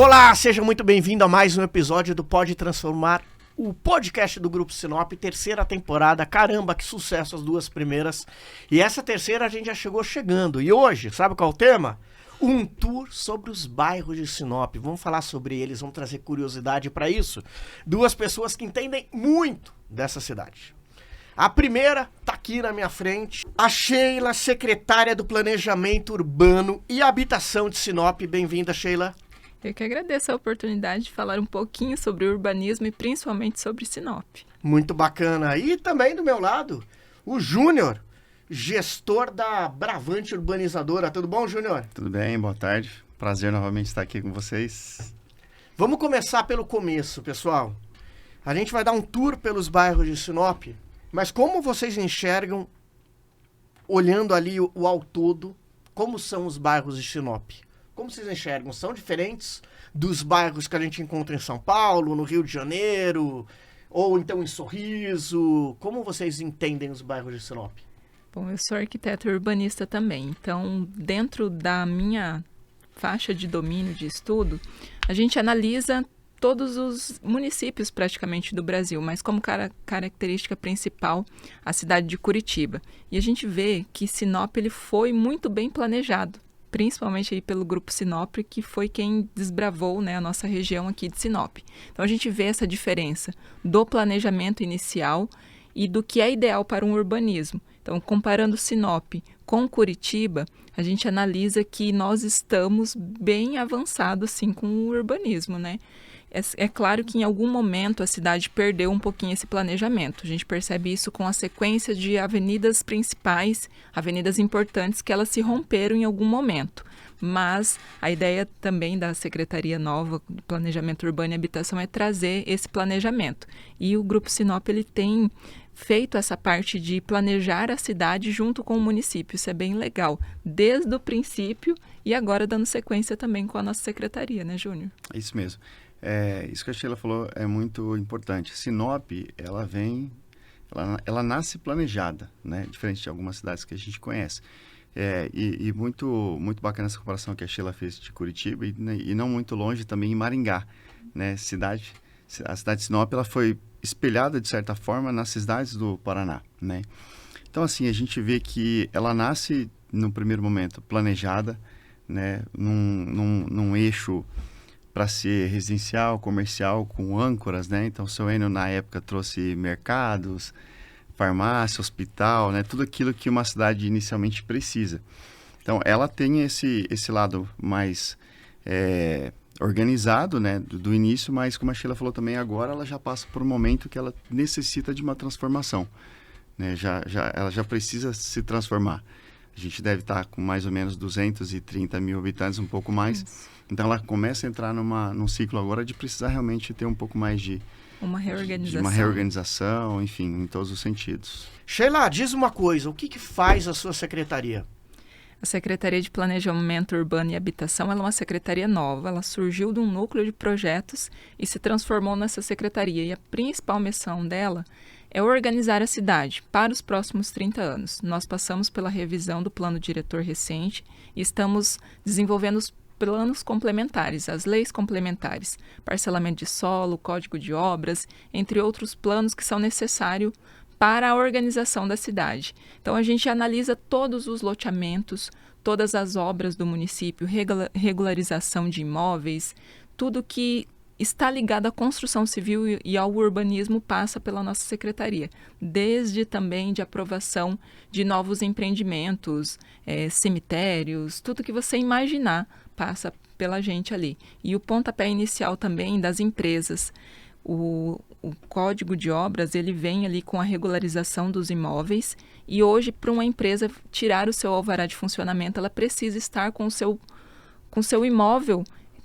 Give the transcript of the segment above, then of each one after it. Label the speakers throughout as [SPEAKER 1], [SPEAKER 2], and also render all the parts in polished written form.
[SPEAKER 1] Olá, seja muito bem-vindo a mais um episódio do Pode Transformar, o podcast do Grupo Sinop, terceira temporada. Caramba, que sucesso as duas primeiras. E essa terceira a gente já chegando. E hoje, sabe qual é o tema? Um tour sobre os bairros de Sinop. Vamos falar sobre eles, vamos trazer curiosidade para isso. Duas pessoas que entendem muito dessa cidade. A primeira tá aqui na minha frente, a Sheila, secretária do Planejamento Urbano e Habitação de Sinop. Bem-vinda, Sheila.
[SPEAKER 2] Eu que agradeço a oportunidade de falar um pouquinho sobre urbanismo e principalmente sobre Sinop.
[SPEAKER 1] Muito bacana. E também do meu lado, o Júnior, gestor da Bravante Urbanizadora. Tudo bom, Júnior?
[SPEAKER 3] Tudo bem, boa tarde. Prazer novamente estar aqui com vocês.
[SPEAKER 1] Vamos começar pelo começo, pessoal. A gente vai dar um tour pelos bairros de Sinop, mas como vocês enxergam, olhando ali o ao todo, como são os bairros de Sinop? Como vocês enxergam? São diferentes dos bairros que a gente encontra em São Paulo, no Rio de Janeiro, ou então em Sorriso? Como vocês entendem os bairros de Sinop?
[SPEAKER 2] Bom, eu sou arquiteta e urbanista também, então dentro da minha faixa de domínio de estudo, a gente analisa todos os municípios praticamente do Brasil, mas como característica principal a cidade de Curitiba. E a gente vê que Sinop ele foi muito bem planejado, principalmente aí pelo Grupo Sinop, que foi quem desbravou, né, a nossa região aqui de Sinop. Então a gente vê essa diferença do planejamento inicial e do que é ideal para um urbanismo. Então, comparando Sinop com Curitiba, a gente analisa que nós estamos bem avançados, sim, com o urbanismo, né? É claro que em algum momento a cidade perdeu um pouquinho esse planejamento. A gente percebe isso com a sequência de avenidas principais, avenidas importantes, que elas se romperam em algum momento. Mas a ideia também da Secretaria Nova de Planejamento Urbano e Habitação é trazer esse planejamento. E o Grupo Sinop ele tem feito essa parte de planejar a cidade junto com o município. Isso é bem legal, desde o princípio e agora dando sequência também com a nossa secretaria, né, Júnior?
[SPEAKER 3] Isso mesmo. Isso que a Sheila falou é muito importante. Sinop, ela nasce planejada, né? Diferente de algumas cidades que a gente conhece. E muito bacana essa comparação que a Sheila fez de Curitiba e não muito longe também em Maringá, né? A cidade de Sinop ela foi espelhada, de certa forma, nas cidades do Paraná, né? Então, assim, a gente vê que ela nasce, no primeiro momento, planejada, né? Num eixo para ser residencial, comercial, com âncoras, né? Então, o seu Enio, na época, trouxe mercados, farmácia, hospital, né? Tudo aquilo que uma cidade inicialmente precisa. Então, ela tem esse lado mais organizado, né? Do início, mas, como a Sheila falou também, agora ela já passa por um momento que ela necessita de uma transformação, né? Ela já precisa se transformar. A gente deve estar com mais ou menos 230 mil habitantes, um pouco mais. Isso. Então, ela começa a entrar num ciclo agora de precisar realmente ter um pouco mais de
[SPEAKER 2] uma
[SPEAKER 3] reorganização, enfim, em todos os sentidos.
[SPEAKER 1] Sheila, diz uma coisa, o que faz a sua secretaria?
[SPEAKER 2] A Secretaria de Planejamento Urbano e Habitação ela é uma secretaria nova, ela surgiu de um núcleo de projetos e se transformou nessa secretaria. E a principal missão dela é organizar a cidade para os próximos 30 anos. Nós passamos pela revisão do plano diretor recente e estamos desenvolvendo os planos complementares, as leis complementares, parcelamento de solo, código de obras, entre outros planos que são necessários para a organização da cidade. Então, a gente analisa todos os loteamentos, todas as obras do município, regularização de imóveis, tudo que está ligado à construção civil e ao urbanismo passa pela nossa secretaria, desde também de aprovação de novos empreendimentos, cemitérios, tudo que você imaginar passa pela gente ali. E o pontapé inicial também das empresas. O código de obras, ele vem ali com a regularização dos imóveis e hoje, para uma empresa tirar o seu alvará de funcionamento, ela precisa estar com o seu imóvel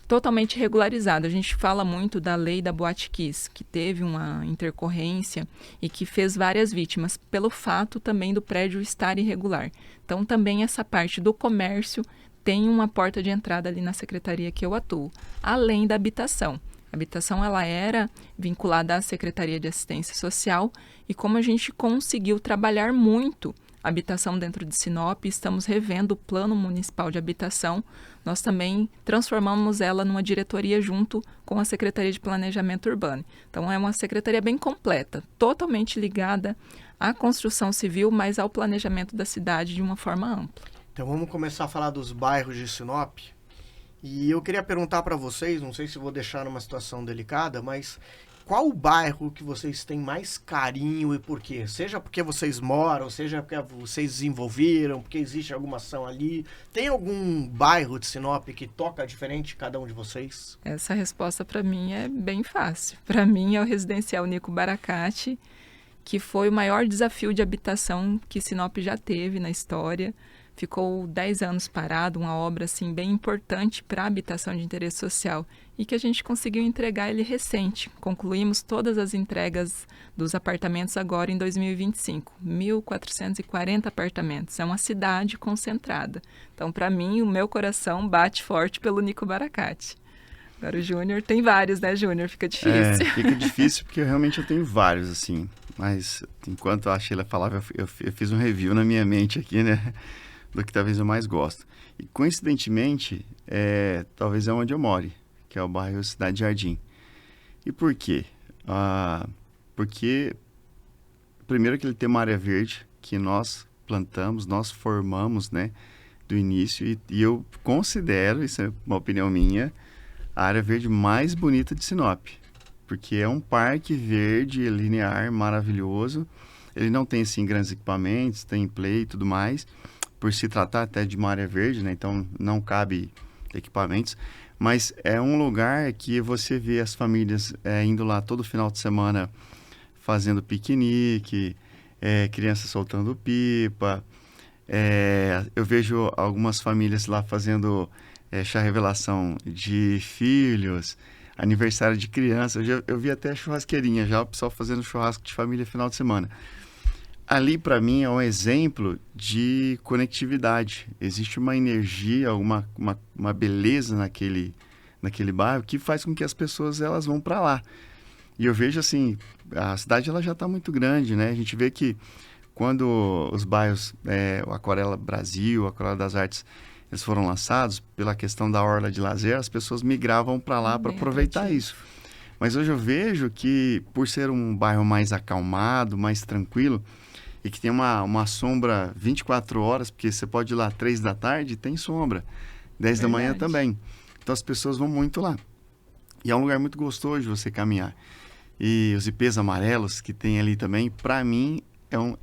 [SPEAKER 2] totalmente regularizado. A gente fala muito da lei da Boate Kiss, que teve uma intercorrência e que fez várias vítimas, pelo fato também do prédio estar irregular. Então, também essa parte do comércio tem uma porta de entrada ali na secretaria que eu atuo, além da habitação. A habitação ela era vinculada à Secretaria de Assistência Social e como a gente conseguiu trabalhar muito habitação dentro de Sinop, estamos revendo o Plano Municipal de Habitação. Nós também transformamos ela numa diretoria junto com a Secretaria de Planejamento Urbano. Então, é uma secretaria bem completa, totalmente ligada à construção civil, mas ao planejamento da cidade de uma forma ampla.
[SPEAKER 1] Então, vamos começar a falar dos bairros de Sinop. E eu queria perguntar para vocês, não sei se vou deixar numa situação delicada, mas qual o bairro que vocês têm mais carinho e por quê? Seja porque vocês moram, seja porque vocês desenvolveram, porque existe alguma ação ali. Tem algum bairro de Sinop que toca diferente cada um de vocês?
[SPEAKER 2] Essa resposta para mim é bem fácil. Para mim é o residencial Nico Baracate, que foi o maior desafio de habitação que Sinop já teve na história. Ficou 10 anos parado, uma obra assim, bem importante para a habitação de interesse social e que a gente conseguiu entregar ele recente. Concluímos todas as entregas dos apartamentos agora em 2025, 1.440 apartamentos. É uma cidade concentrada. Então, para mim, o meu coração bate forte pelo Nico Baracate. Agora o Júnior tem vários, né, Júnior? Fica difícil.
[SPEAKER 3] Fica difícil porque realmente eu tenho vários, assim. Mas enquanto a Sheila falava, eu fiz um review na minha mente aqui, né? Do que talvez eu mais gosto. E, coincidentemente, talvez é onde eu moro, que é o bairro Cidade Jardim. E por quê? Porque, primeiro que ele tem uma área verde, que nós plantamos, nós formamos, né, do início, e eu considero, isso é uma opinião minha, a área verde mais bonita de Sinop. Porque é um parque verde, linear, maravilhoso. Ele não tem, assim, grandes equipamentos, tem play e tudo mais, por se tratar até de uma área verde, né? Então não cabe equipamentos, mas é um lugar que você vê as famílias indo lá todo final de semana fazendo piquenique, crianças soltando pipa, eu vejo algumas famílias lá fazendo chá revelação de filhos, aniversário de criança, eu vi até churrasqueirinha já, o pessoal fazendo churrasco de família final de semana. Ali, para mim, é um exemplo de conectividade. Existe uma energia, uma beleza naquele bairro que faz com que as pessoas elas vão para lá. E eu vejo assim, a cidade ela já está muito grande, né? A gente vê que quando os bairros, o Aquarela Brasil, o Aquarela das Artes, eles foram lançados, pela questão da orla de lazer, as pessoas migravam para lá para aproveitar isso. Mas hoje eu vejo que, por ser um bairro mais acalmado, mais tranquilo, e que tem uma sombra 24 horas, porque você pode ir lá 3 da tarde e tem sombra, 10 da manhã também. Então as pessoas vão muito lá. E é um lugar muito gostoso de você caminhar. E os ipês amarelos que tem ali também, para mim,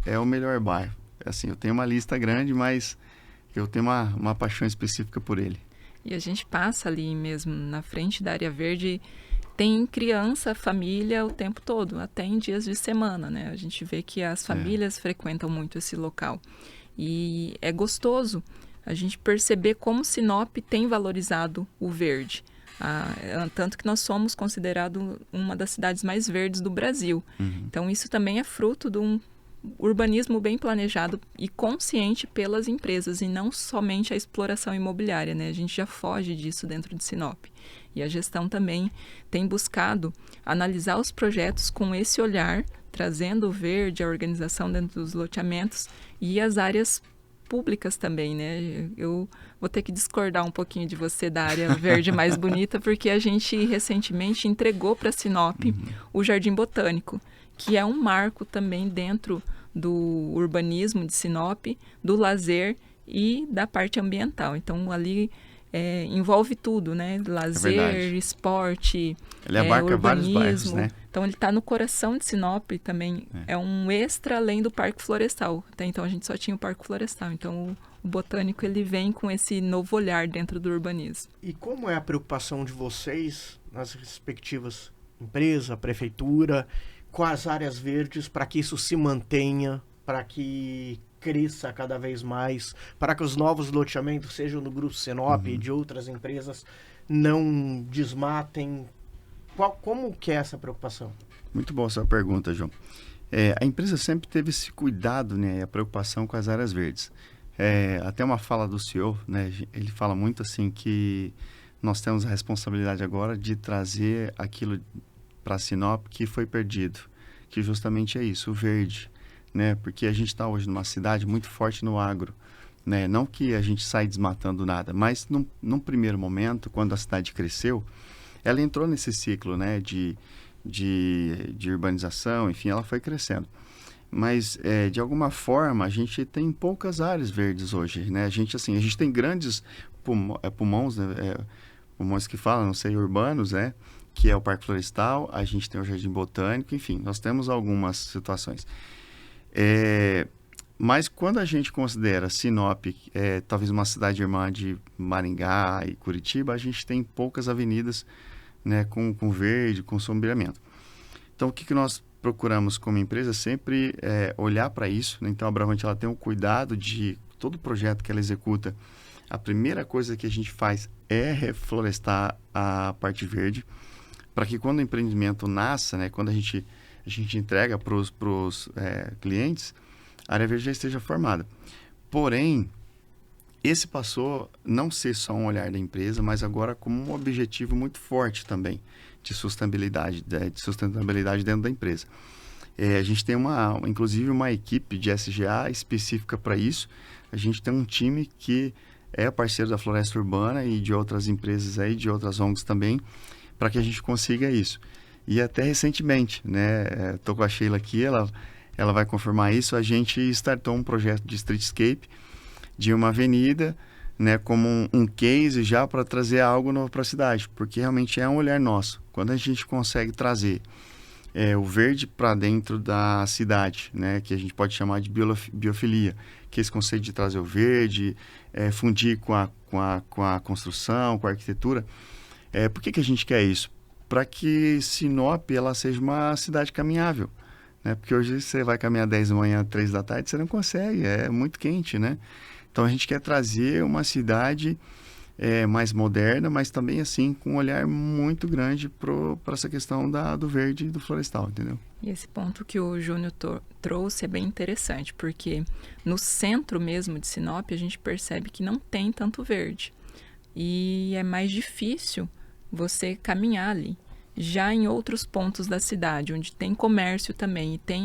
[SPEAKER 3] é o melhor bairro. Assim, eu tenho uma lista grande, mas eu tenho uma paixão específica por ele.
[SPEAKER 2] E a gente passa ali mesmo na frente da área verde, tem criança, família o tempo todo, até em dias de semana, né? A gente vê que as famílias frequentam muito esse local. E é gostoso a gente perceber como Sinop tem valorizado o verde. Tanto que nós somos considerados uma das cidades mais verdes do Brasil.
[SPEAKER 3] Uhum.
[SPEAKER 2] Então, isso também é fruto de um urbanismo bem planejado e consciente pelas empresas, e não somente a exploração imobiliária, né? A gente já foge disso dentro de Sinop. E a gestão também tem buscado analisar os projetos com esse olhar, trazendo o verde, a organização dentro dos loteamentos e as áreas públicas também, né? Eu vou ter que discordar um pouquinho de você da área verde mais bonita, porque a gente recentemente entregou para Sinop o Jardim Botânico, que é um marco também dentro do urbanismo de Sinop, do lazer e da parte ambiental. Então, ali envolve tudo, né? Lazer, esporte,
[SPEAKER 3] ele abarca
[SPEAKER 2] urbanismo.
[SPEAKER 3] Vários bairros, né?
[SPEAKER 2] Então, ele está no coração de Sinop também. É um extra além do Parque Florestal. Até então, a gente só tinha o Parque Florestal. Então, o Botânico ele vem com esse novo olhar dentro do urbanismo.
[SPEAKER 1] E como é a preocupação de vocês nas respectivas empresas, prefeitura, com as áreas verdes, para que isso se mantenha, para que cresça cada vez mais, para que os novos loteamentos, sejam do Grupo Sinop e de outras empresas, não desmatem? Como que é essa preocupação?
[SPEAKER 3] Muito boa a sua pergunta, João. A empresa sempre teve esse cuidado, né, e a preocupação com as áreas verdes. Até uma fala do CEO, né, ele fala muito assim que nós temos a responsabilidade agora de trazer aquilo para Sinop que foi perdido, que justamente é isso, o verde. né? Porque a gente está hoje numa cidade muito forte no agro, né? Não que a gente sai desmatando nada, mas num primeiro momento, quando a cidade cresceu, ela entrou nesse ciclo, né? De urbanização, enfim, ela foi crescendo. Mas, de alguma forma, a gente tem poucas áreas verdes hoje, né? A gente tem grandes pulmões, né? Pulmões que falam, não sei, urbanos, né? Que é o Parque Florestal, a gente tem o Jardim Botânico, enfim, nós temos algumas situações. Mas quando a gente considera Sinop, talvez uma cidade irmã de Maringá e Curitiba, a gente tem poucas avenidas, né, com verde, com sombreamento. Então, o que nós procuramos como empresa sempre olhar para isso, né? Então, a Bravante ela tem um cuidado de todo projeto que ela executa. A primeira coisa que a gente faz é reflorestar a parte verde, para que quando o empreendimento nasça, né, quando a gente entrega para os clientes, a área verde já esteja formada. Porém, esse passou não ser só um olhar da empresa, mas agora como um objetivo muito forte também de sustentabilidade dentro da empresa. A gente tem inclusive uma equipe de SGA específica para isso. A gente tem um time que é parceiro da Floresta Urbana e de outras empresas aí, de outras ONGs também, para que a gente consiga isso. E até recentemente, né, estou com a Sheila aqui, ela vai confirmar isso, a gente startou um projeto de streetscape de uma avenida, né, como um case já para trazer algo novo para a cidade, porque realmente é um olhar nosso. Quando a gente consegue trazer o verde para dentro da cidade, né, que a gente pode chamar de biofilia, que é esse conceito de trazer o verde, fundir com a construção, com a arquitetura. Por que a gente quer isso? Para que Sinop ela seja uma cidade caminhável, né? Porque hoje você vai caminhar 10 da manhã, 3 da tarde, você não consegue, é muito quente, né? Então a gente quer trazer uma cidade mais moderna, mas também assim com um olhar muito grande para essa questão do verde e do florestal, entendeu?
[SPEAKER 2] E esse ponto que o Júnior trouxe é bem interessante, porque no centro mesmo de Sinop a gente percebe que não tem tanto verde e é mais difícil você caminhar ali. Já em outros pontos da cidade, onde tem comércio também e tem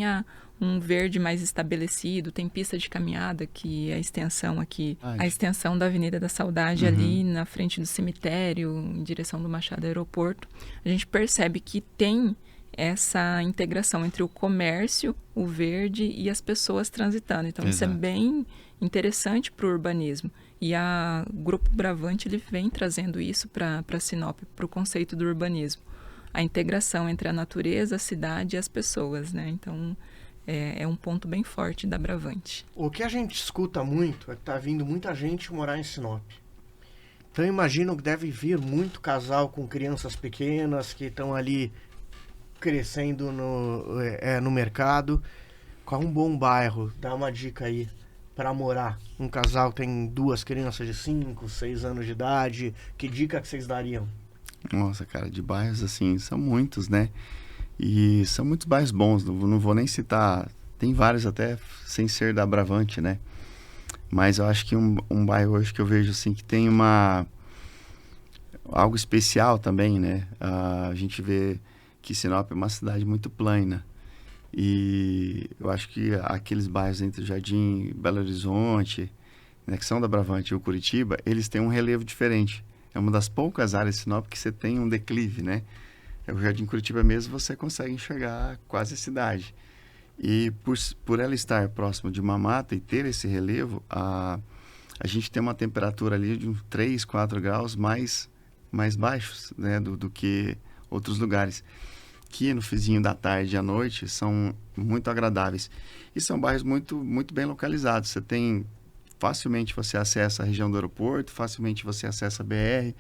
[SPEAKER 2] um verde mais estabelecido, tem pista de caminhada, que é a extensão aqui, a extensão da Avenida da Saudade ali na frente do cemitério, em direção do Machado Aeroporto, a gente percebe que tem essa integração entre o comércio, o verde e as pessoas transitando. Então, Isso é bem interessante para o urbanismo. E o Grupo Bravante ele vem trazendo isso para Sinop, para o conceito do urbanismo. A integração entre a natureza, a cidade e as pessoas, né? Então, é um ponto bem forte da Bravante.
[SPEAKER 1] O que a gente escuta muito é que está vindo muita gente morar em Sinop. Então, eu imagino que deve vir muito casal com crianças pequenas que estão ali crescendo no mercado. Qual é um bom bairro? Dá uma dica aí para morar. Um casal tem 2 crianças de 5, 6 anos de idade. Que dica que vocês dariam?
[SPEAKER 3] Nossa, cara, de bairros assim, são muitos, né? E são muitos bairros bons, não vou nem citar, tem vários até sem ser da Bravante, né? Mas eu acho que um bairro hoje que eu vejo assim que tem algo especial também, né? A gente vê que Sinop é uma cidade muito plana. E eu acho que aqueles bairros entre Jardim, Belo Horizonte, né, que são da Bravante e o Curitiba, eles têm um relevo diferente. É uma das poucas áreas de Sinop que você tem um declive, né? O Jardim Curitiba mesmo você consegue enxergar quase a cidade. E por ela estar próximo de uma mata e ter esse relevo, a gente tem uma temperatura ali de uns 3, 4 graus mais baixos, né, do que outros lugares, que no fizinho da tarde e à noite são muito agradáveis. E são bairros muito, muito bem localizados. Facilmente você acessa a região do aeroporto, facilmente você acessa a BR,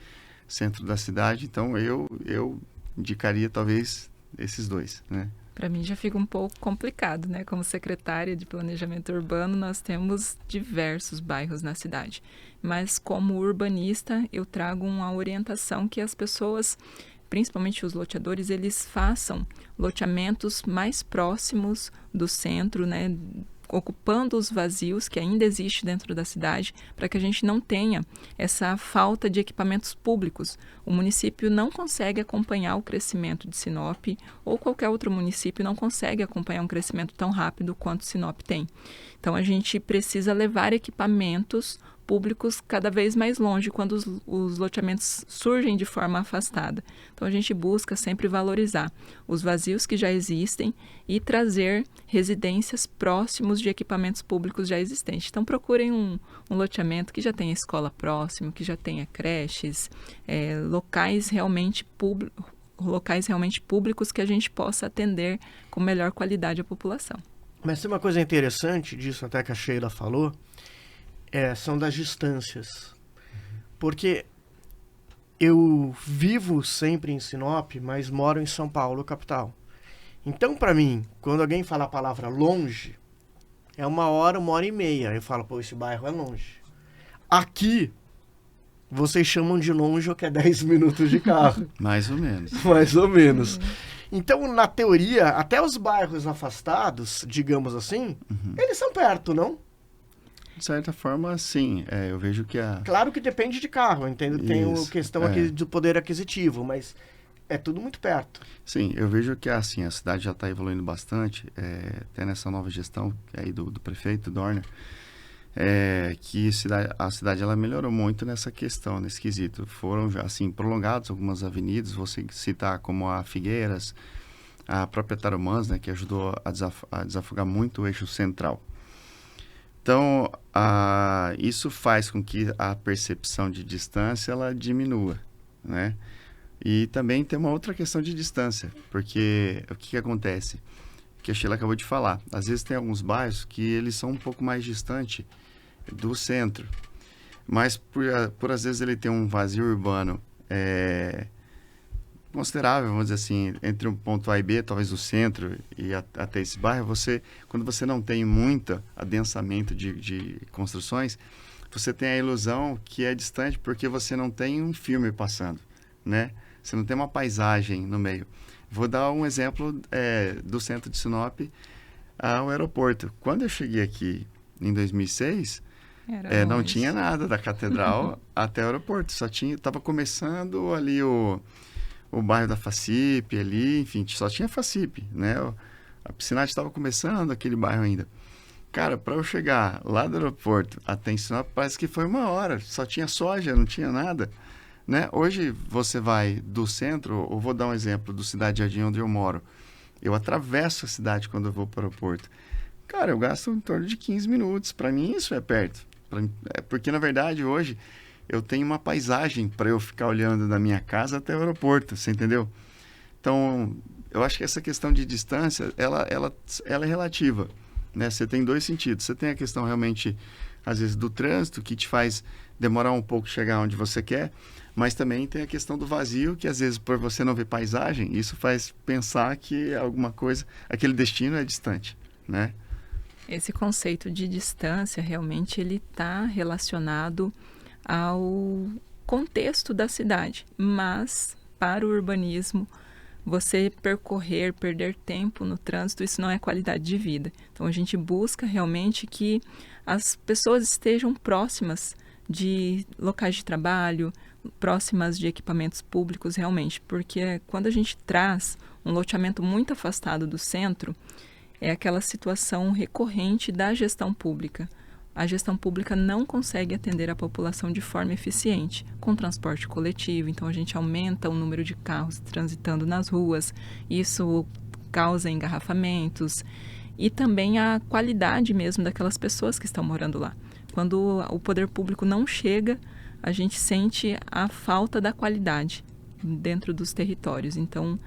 [SPEAKER 3] centro da cidade. Então, eu indicaria talvez esses 2, né?
[SPEAKER 2] Para mim já fica um pouco complicado, né? Como secretária de Planejamento Urbano, nós temos diversos bairros na cidade. Mas como urbanista, eu trago uma orientação que as pessoas, principalmente os loteadores, eles façam loteamentos mais próximos do centro, né? ocupando os vazios que ainda existem dentro da cidade, para que a gente não tenha essa falta de equipamentos públicos. O município não consegue acompanhar o crescimento de Sinop, ou qualquer outro município não consegue acompanhar um crescimento tão rápido quanto Sinop tem. Então, a gente precisa levar equipamentos públicos cada vez mais longe quando os loteamentos surgem de forma afastada. Então, a gente busca sempre valorizar os vazios que já existem e trazer residências próximos de equipamentos públicos já existentes. Então, procurem um loteamento que já tenha escola próximo, que já tenha creches, locais realmente públicos que a gente possa atender com melhor qualidade a população.
[SPEAKER 1] Mas tem uma coisa interessante disso até que a Sheila falou, são das distâncias. Porque eu vivo sempre em Sinop, mas moro em São Paulo, capital. Então, para mim, quando alguém fala a palavra longe, é 1 hora e meia. Eu falo, pô, esse bairro é longe. Aqui, vocês chamam de longe o que é 10 minutos de carro.
[SPEAKER 3] Mais ou menos.
[SPEAKER 1] Mais ou menos. Então, na teoria, até os bairros afastados, digamos assim, eles são perto, não?
[SPEAKER 3] De certa forma, sim. Eu vejo que
[SPEAKER 1] Claro que depende de carro, entendo. Tem a questão aqui do poder aquisitivo, mas é tudo muito perto.
[SPEAKER 3] Sim, eu vejo que assim, a cidade já está evoluindo bastante, até nessa nova gestão aí do prefeito Dorner, que a cidade ela melhorou muito nessa questão, nesse quesito. Foram já assim prolongados algumas avenidas, vou citar como a Figueiras, a própria Tarumãs, né, que ajudou a desafogar muito o eixo central. Então, isso faz com que a percepção de distância ela diminua, né? E também tem uma outra questão de distância, porque o que acontece? Que a Sheila acabou de falar. Às vezes tem alguns bairros que eles são um pouco mais distantes do centro, mas por às vezes ele tem um vazio urbano considerável, vamos dizer assim, entre um ponto A e B, talvez o centro e até esse bairro, quando você não tem muito adensamento de construções, você tem a ilusão que é distante porque você não tem um filme passando, né? Você não tem uma paisagem no meio. Vou dar um exemplo do centro de Sinop ao aeroporto. Quando eu cheguei aqui em 2006, não tinha nada da catedral até o aeroporto. Estava começando ali o bairro da Facip ali, enfim, só tinha Facip, né? A Piscinati estava começando aquele bairro ainda. Cara, para eu chegar lá do aeroporto até em Sinop, parece que foi 1 hora. Só tinha soja, não tinha nada, né? Hoje você vai do centro, ou vou dar um exemplo do Cidade Jardim, onde eu moro. Eu atravesso a cidade quando eu vou para o aeroporto. Cara, eu gasto em torno de 15 minutos. Para mim, isso é perto. Porque, na verdade, hoje eu tenho uma paisagem para eu ficar olhando da minha casa até o aeroporto, você entendeu? Então, eu acho que essa questão de distância, ela é relativa, né? Você tem 2 sentidos. Você tem a questão realmente, às vezes, do trânsito, que te faz demorar um pouco chegar onde você quer, mas também tem a questão do vazio, que às vezes, por você não ver paisagem, isso faz pensar que alguma coisa, aquele destino é distante, né?
[SPEAKER 2] Esse conceito de distância, realmente, ele está relacionado ao contexto da cidade, mas para o urbanismo, você perder tempo no trânsito, isso não é qualidade de vida. Então, a gente busca realmente que as pessoas estejam próximas de locais de trabalho, próximas de equipamentos públicos realmente, porque quando a gente traz um loteamento muito afastado do centro, é aquela situação recorrente da gestão pública. A gestão pública não consegue atender a população de forma eficiente, com transporte coletivo. Então, a gente aumenta o número de carros transitando nas ruas. Isso causa engarrafamentos e também a qualidade mesmo daquelas pessoas que estão morando lá. Quando o poder público não chega, a gente sente a falta da qualidade dentro dos territórios. Então,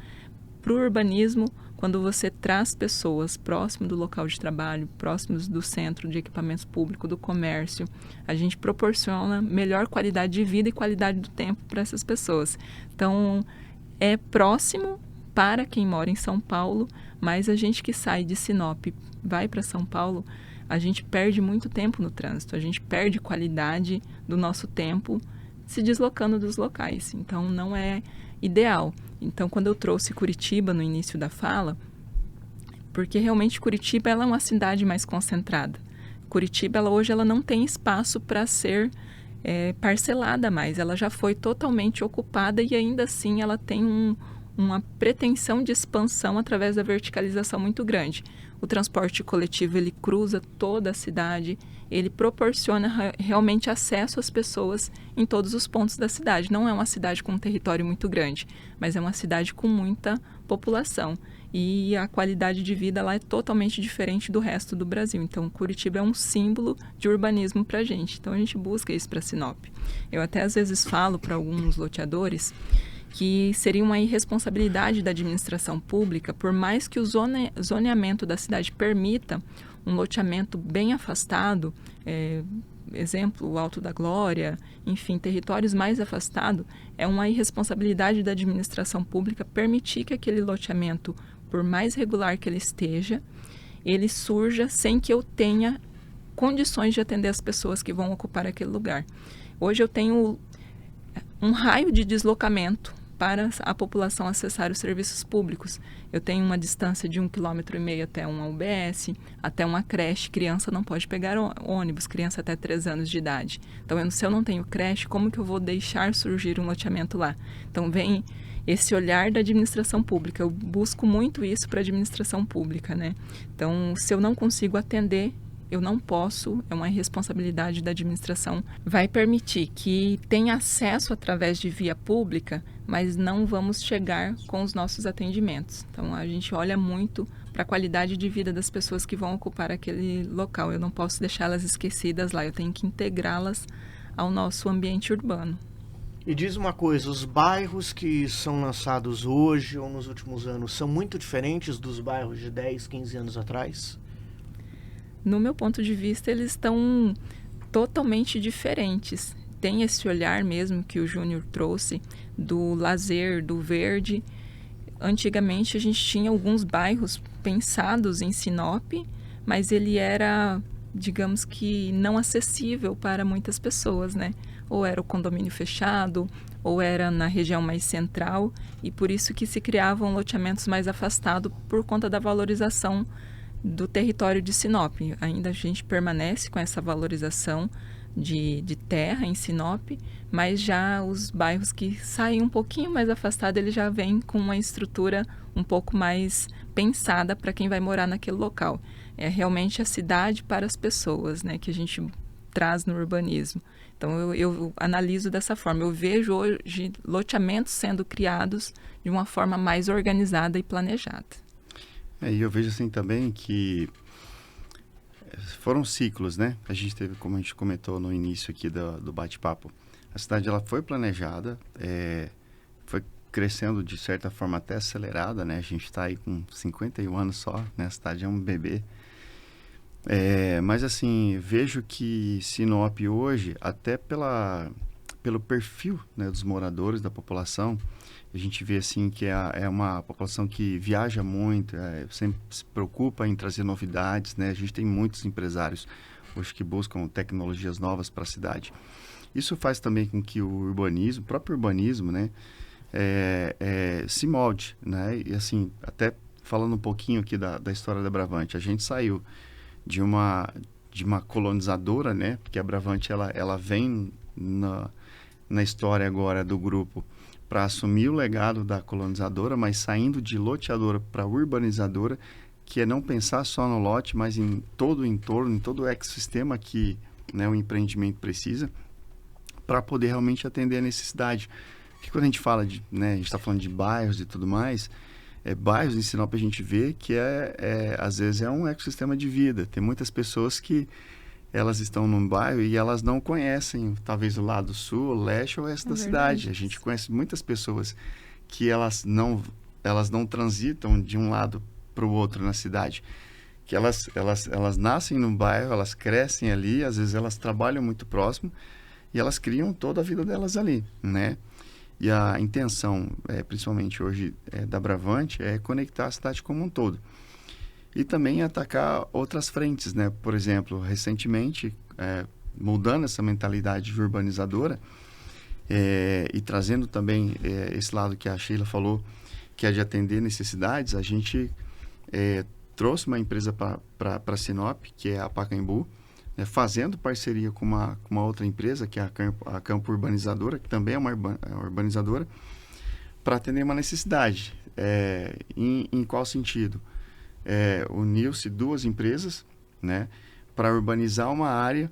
[SPEAKER 2] para o urbanismo, quando você traz pessoas próximo do local de trabalho, próximos do centro de equipamentos públicos, do comércio, a gente proporciona melhor qualidade de vida e qualidade do tempo para essas pessoas. Então, é próximo para quem mora em São Paulo, mas a gente que sai de Sinop, vai para São Paulo, a gente perde muito tempo no trânsito, a gente perde qualidade do nosso tempo se deslocando dos locais. Então, não é ideal. Então, quando eu trouxe Curitiba no início da fala, porque realmente Curitiba ela é uma cidade mais concentrada. Curitiba hoje ela não tem espaço para ser parcelada mais, ela já foi totalmente ocupada e ainda assim ela tem uma pretensão de expansão através da verticalização muito grande. O transporte coletivo ele cruza toda a cidade, ele proporciona realmente acesso às pessoas em todos os pontos da cidade. Não é uma cidade com um território muito grande, mas é uma cidade com muita população. E a qualidade de vida lá é totalmente diferente do resto do Brasil. Então, Curitiba é um símbolo de urbanismo para a gente. Então, a gente busca isso para Sinop. Eu até às vezes falo para alguns loteadores que seria uma irresponsabilidade da administração pública, por mais que o zoneamento da cidade permita um loteamento bem afastado, exemplo, o Alto da Glória, enfim, territórios mais afastados, é uma irresponsabilidade da administração pública permitir que aquele loteamento, por mais regular que ele esteja, ele surja sem que eu tenha condições de atender as pessoas que vão ocupar aquele lugar. Hoje eu tenho um raio de deslocamento para a população acessar os serviços públicos. Eu tenho uma distância de 1,5 km até uma UBS, até uma creche. Criança não pode pegar ônibus, criança até 3 anos de idade. Então, se eu não tenho creche, como que eu vou deixar surgir um loteamento lá? Então, vem esse olhar da administração pública. Eu busco muito isso para a administração pública, né? Então, se eu não consigo atender, eu não posso, é uma responsabilidade da administração, vai permitir que tenha acesso através de via pública, mas não vamos chegar com os nossos atendimentos. Então, a gente olha muito para a qualidade de vida das pessoas que vão ocupar aquele local. Eu não posso deixá-las esquecidas lá, eu tenho que integrá-las ao nosso ambiente urbano.
[SPEAKER 1] E diz uma coisa, os bairros que são lançados hoje ou nos últimos anos são muito diferentes dos bairros de 10, 15 anos atrás?
[SPEAKER 2] No meu ponto de vista, eles estão totalmente diferentes. Tem esse olhar mesmo que o Júnior trouxe do lazer, do verde. Antigamente a gente tinha alguns bairros pensados em Sinop, mas ele era, digamos que, não acessível para muitas pessoas, né? Ou era o condomínio fechado, ou era na região mais central, e por isso que se criavam loteamentos mais afastados por conta da valorização do território de Sinop. Ainda a gente permanece com essa valorização de terra em Sinop, mas já os bairros que saem um pouquinho mais afastados, eles já vêm com uma estrutura um pouco mais pensada para quem vai morar naquele local. É realmente a cidade para as pessoas, né, que a gente traz no urbanismo. Então eu analiso dessa forma, eu vejo hoje loteamentos sendo criados de uma forma mais organizada e planejada.
[SPEAKER 3] E eu vejo assim também que foram ciclos, né? A gente teve, como a gente comentou no início aqui do bate-papo, a cidade ela foi planejada, foi crescendo de certa forma até acelerada, né? A gente está aí com 51 anos só, né? A cidade é um bebê. Mas assim, vejo que Sinop hoje, até pelo perfil, né, dos moradores, da população, a gente vê assim que é uma população que viaja muito, sempre se preocupa em trazer novidades, né? A gente tem muitos empresários hoje que buscam tecnologias novas para a cidade. Isso faz também com que o próprio urbanismo, né, se molde, né? E assim, até falando um pouquinho aqui da história da Bravante, a gente saiu de uma colonizadora, né? Porque a Bravante ela vem na história agora do grupo para assumir o legado da colonizadora, mas saindo de loteadora para urbanizadora, que é não pensar só no lote, mas em todo o entorno, em todo o ecossistema que, né, o empreendimento precisa para poder realmente atender a necessidade. Porque quando a gente fala né, a gente está falando de bairros e tudo mais, bairros em Sinop a gente vê que às vezes é um ecossistema de vida. Tem muitas pessoas que elas estão num bairro e elas não conhecem, talvez, o lado sul, o leste ou oeste da cidade. A gente conhece muitas pessoas que elas não transitam de um lado para o outro na cidade. Que elas nascem num bairro, elas crescem ali, às vezes elas trabalham muito próximo e elas criam toda a vida delas ali, né? E a intenção, principalmente hoje, da Bravante, é conectar a cidade como um todo. E também atacar outras frentes, né? Por exemplo, recentemente, mudando essa mentalidade urbanizadora e trazendo também esse lado que a Sheila falou, que é de atender necessidades, a gente trouxe uma empresa para Sinop, que é a Pacaembu, né, fazendo parceria com uma outra empresa, que é a Campo Urbanizadora, que também é uma urbanizadora, para atender uma necessidade. Em qual sentido? Uniu-se duas empresas, né, para urbanizar uma área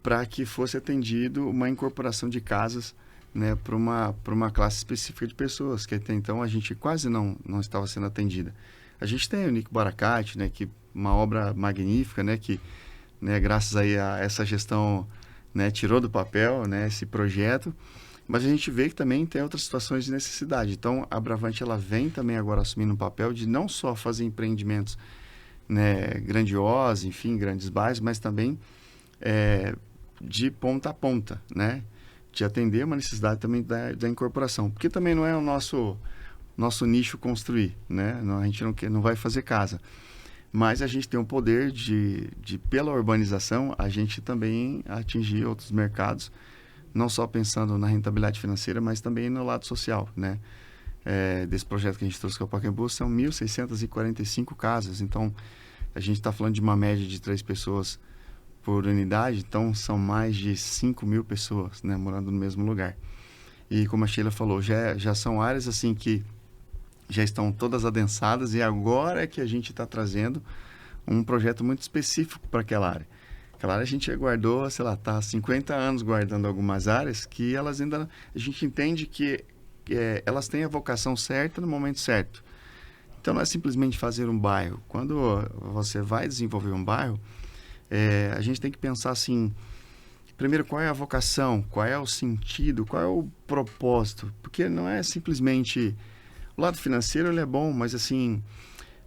[SPEAKER 3] para que fosse atendido uma incorporação de casas, né, para uma classe específica de pessoas, que até então a gente quase não estava sendo atendida. A gente tem o Nico Baracate, né, que uma obra magnífica, né, que, né, graças aí a essa gestão, né, tirou do papel, né, esse projeto, mas a gente vê que também tem outras situações de necessidade. Então, a Bravante, ela vem também agora assumindo um papel de não só fazer empreendimentos, né, grandiosos, enfim, grandes bairros, mas também de ponta a ponta, né, de atender uma necessidade também da incorporação. Porque também não é o nosso nicho construir, né? A gente não vai fazer casa. Mas a gente tem o poder de, pela urbanização, a gente também atingir outros mercados, não só pensando na rentabilidade financeira, mas também no lado social, né? Desse projeto que a gente trouxe com o Pacaembu, são 1.645 casas. Então, a gente está falando de uma média de 3 pessoas por unidade, então são mais de 5.000 pessoas, né, morando no mesmo lugar. E como a Sheila falou, já são áreas assim que já estão todas adensadas, e agora é que a gente está trazendo um projeto muito específico para aquela área. Aquela área a gente guardou, sei lá, está há 50 anos guardando algumas áreas que elas ainda... A gente entende que elas têm a vocação certa no momento certo. Então não é simplesmente fazer um bairro. Quando você vai desenvolver um bairro, a gente tem que pensar assim, primeiro, qual é a vocação, qual é o sentido, qual é o propósito, porque não é simplesmente... O lado financeiro ele é bom, mas assim,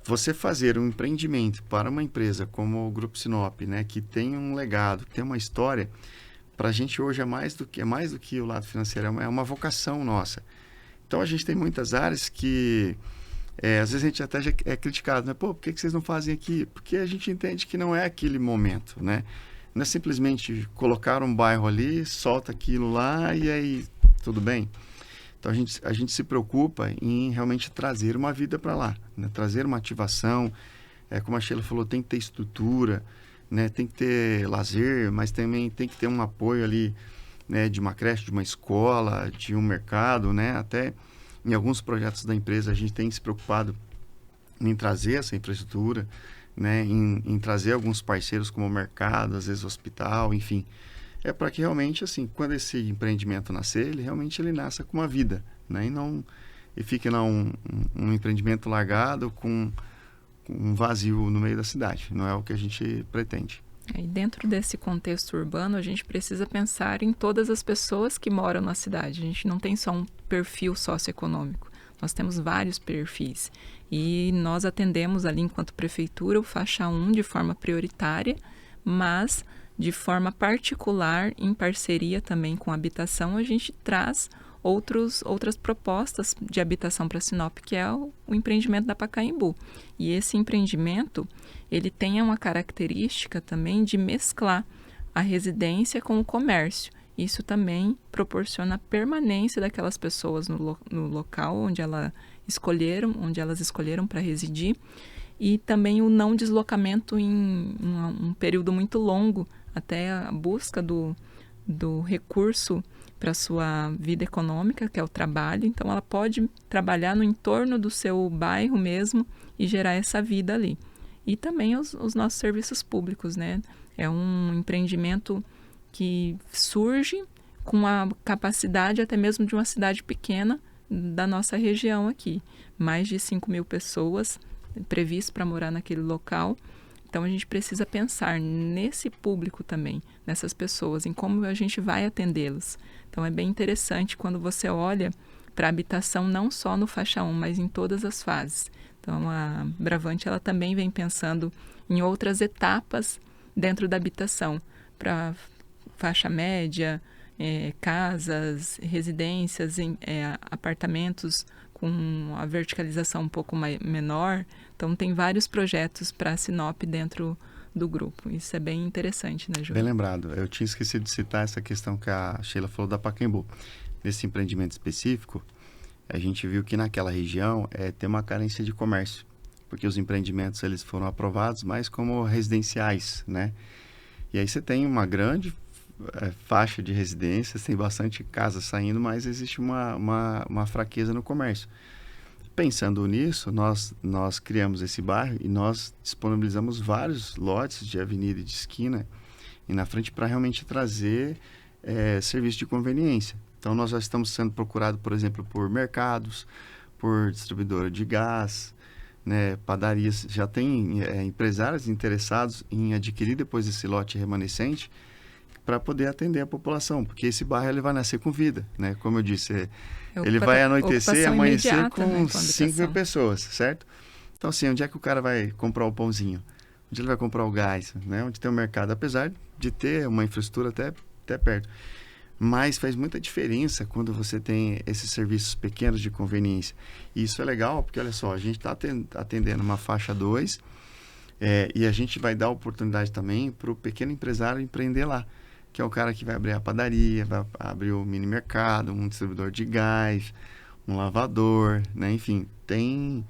[SPEAKER 3] você fazer um empreendimento para uma empresa como o Grupo Sinop, né, que tem um legado, que tem uma história, para a gente hoje é mais do que o lado financeiro, é uma vocação nossa. Então a gente tem muitas áreas que... às vezes a gente até já é criticado, né? Pô, por que vocês não fazem aqui? Porque a gente entende que não é aquele momento, né? Não é simplesmente colocar um bairro ali, solta aquilo lá e aí tudo bem. Então a gente se preocupa em realmente trazer uma vida para lá, né? Trazer uma ativação, como a Sheila falou, tem que ter estrutura, né? Tem que ter lazer, mas também tem que ter um apoio ali, né? De uma creche, de uma escola, de um mercado, né? Até em alguns projetos da empresa a gente tem se preocupado em trazer essa infraestrutura, né? Em trazer alguns parceiros como o mercado, às vezes o hospital, enfim. É para que realmente, assim, quando esse empreendimento nascer, ele nasça com uma vida, né? E fique lá um empreendimento largado com um vazio no meio da cidade. Não é o que a gente pretende.
[SPEAKER 2] E dentro desse contexto urbano, a gente precisa pensar em todas as pessoas que moram na cidade. A gente não tem só um perfil socioeconômico, nós temos vários perfis. E nós atendemos ali, enquanto prefeitura, o faixa 1 de forma prioritária, mas de forma particular, em parceria também com a habitação, a gente traz outras propostas de habitação para Sinop, que é o empreendimento da Pacaembu. E esse empreendimento, ele tem uma característica também de mesclar a residência com o comércio. Isso também proporciona a permanência daquelas pessoas no local onde elas escolheram para residir, e também o não deslocamento em um período muito longo, até a busca do recurso para a sua vida econômica, que é o trabalho. Então, ela pode trabalhar no entorno do seu bairro mesmo e gerar essa vida ali. E também os nossos serviços públicos, né? É um empreendimento que surge com a capacidade até mesmo de uma cidade pequena da nossa região aqui. Mais de 5.000 pessoas previstas para morar naquele local. Então, a gente precisa pensar nesse público também, nessas pessoas, em como a gente vai atendê-los. Então, é bem interessante quando você olha para a habitação não só no faixa 1, mas em todas as fases. Então, a Bravante ela também vem pensando em outras etapas dentro da habitação, para faixa média, casas, residências, apartamentos com a verticalização um pouco menor. Então, tem vários projetos para a Sinop dentro do grupo. Isso é bem interessante, né, Júlio?
[SPEAKER 3] Bem lembrado. Eu tinha esquecido de citar essa questão que a Sheila falou da Pacaembu. Nesse empreendimento específico, a gente viu que naquela região tem uma carência de comércio. porque os empreendimentos eles foram aprovados mais como residenciais, né? E aí você tem uma grande faixa de residências, tem bastante casa saindo, mas existe uma fraqueza no comércio. Pensando nisso, nós criamos esse bairro e nós disponibilizamos vários lotes de avenida e de esquina e na frente para realmente trazer serviço de conveniência. Então, nós já estamos sendo procurados, por exemplo, por mercados, por distribuidora de gás, né, padarias. Já tem empresários interessados em adquirir depois esse lote remanescente para poder atender a população, porque esse bairro ele vai nascer com vida, né? Como eu disse, ele vai anoitecer e amanhecer com, né, 5 mil pessoas, certo? Então, assim, onde é que o cara vai comprar o pãozinho? Onde ele vai comprar o gás, né? Onde tem o mercado, apesar de ter uma infraestrutura até perto. Mas faz muita diferença quando você tem esses serviços pequenos de conveniência. E isso é legal, porque, olha só, a gente está atendendo uma faixa 2 e a gente vai dar oportunidade também para o pequeno empresário empreender lá, que é o cara que vai abrir a padaria, vai abrir o mini mercado, um distribuidor de gás, um lavador, né? Enfim, tem...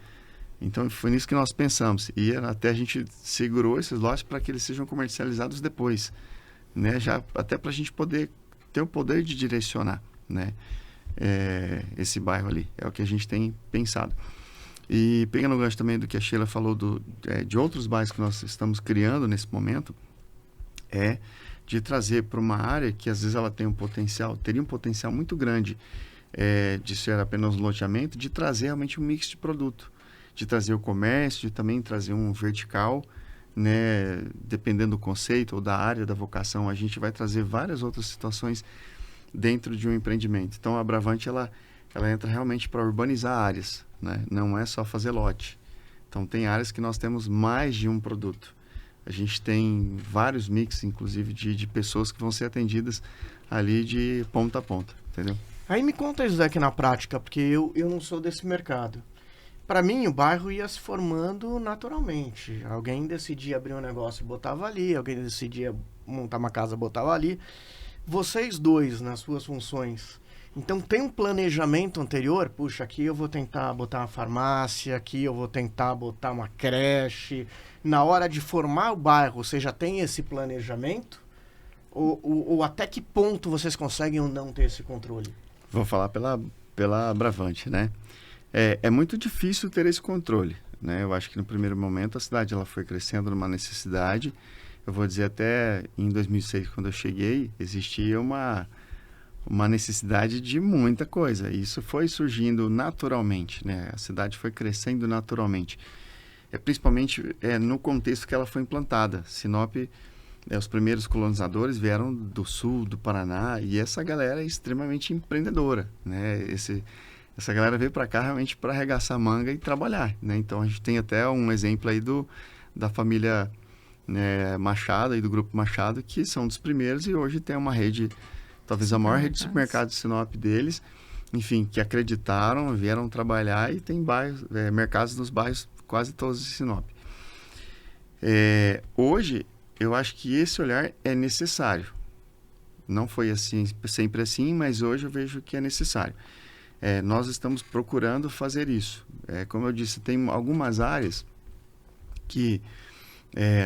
[SPEAKER 3] Então, foi nisso que nós pensamos. E até a gente segurou esses lotes para que eles sejam comercializados depois, né? Já, até para a gente poder ter o poder de direcionar, né? Esse bairro ali. É o que a gente tem pensado. E pegando o gancho também do que a Sheila falou de outros bairros que nós estamos criando nesse momento, de trazer para uma área que às vezes ela tem teria um potencial muito grande de ser apenas um loteamento, de trazer realmente um mix de produto, de trazer o comércio, de também trazer um vertical, né? Dependendo do conceito ou da área da vocação, a gente vai trazer várias outras situações dentro de um empreendimento. Então, a Bravante, ela entra realmente para urbanizar áreas, né? Não é só fazer lote. Então, tem áreas que nós temos mais de um produto. A gente tem vários mix, inclusive, de pessoas que vão ser atendidas ali de ponta a ponta, entendeu?
[SPEAKER 1] Aí me conta isso daqui na prática, porque eu não sou desse mercado. Para mim, o bairro ia se formando naturalmente. Alguém decidia abrir um negócio e botava ali, alguém decidia montar uma casa e botava ali. Vocês dois, nas suas funções, então tem um planejamento anterior? Puxa, aqui eu vou tentar botar uma farmácia, aqui eu vou tentar botar uma creche. Na hora de formar o bairro, você já tem esse planejamento? Ou até que ponto vocês conseguem ou não ter esse controle?
[SPEAKER 3] Vou falar pela Bravante, né? É muito difícil ter esse controle, né? Eu acho que no primeiro momento a cidade ela foi crescendo numa necessidade. Eu vou dizer até em 2006, quando eu cheguei, existia uma necessidade de muita coisa. E isso foi surgindo naturalmente, né? A cidade foi crescendo naturalmente. Principalmente no contexto que ela foi implantada. Sinop, os primeiros colonizadores vieram do sul, do Paraná, e essa galera é extremamente empreendedora, né? Essa galera veio para cá realmente para arregaçar manga e trabalhar, né? Então, a gente tem até um exemplo aí da família, né, Machado, e do Grupo Machado, que são dos primeiros e hoje tem uma rede, talvez a maior rede de supermercados de Sinop deles, enfim, que acreditaram, vieram trabalhar e tem bairros, mercados nos bairros quase todos de Sinop. Hoje, eu acho que esse olhar é necessário. Não foi assim, sempre assim, mas hoje eu vejo que é necessário. Nós estamos procurando fazer isso. Como eu disse, tem algumas áreas que